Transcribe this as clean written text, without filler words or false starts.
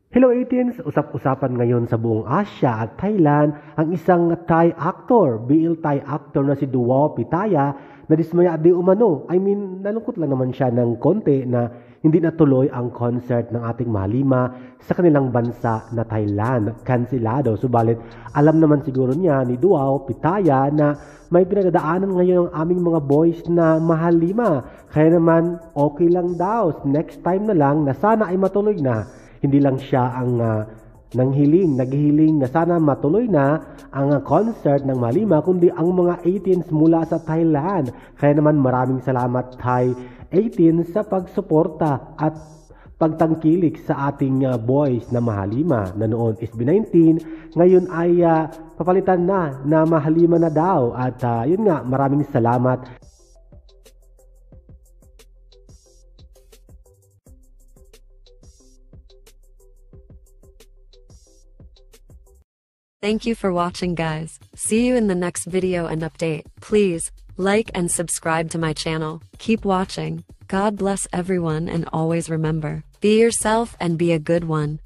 Hello 18s! Usap-usapan ngayon sa buong Asia at Thailand ang isang Thai actor, BL Thai actor na si Duo Pitaya na dismaya di umano. Nalungkot lang naman siya ng konti na hindi natuloy ang concert ng ating Mahalima sa kanilang bansa na Thailand. Kansilado. Subalit, alam naman siguro niya ni Duo Pitaya na may pinagdaanan ngayon ang aming mga boys na Mahalima. Kaya naman, okay lang daw. Next time na lang na sana ay matuloy na. Hindi lang siya ang naghihiling na sana matuloy na ang concert ng Mahalima, kundi ang mga 18s mula sa Thailand. Kaya naman maraming salamat Thai 18s sa pagsuporta at pagtangkilik sa ating boys na Mahalima na noon is B19. Ngayon ay papalitan na Mahalima na daw. At yun nga, maraming salamat. Thank you for watching, guys. See you in the next video and update. Please like and subscribe to my channel. Keep watching. God bless everyone, and always remember, be yourself and be a good one.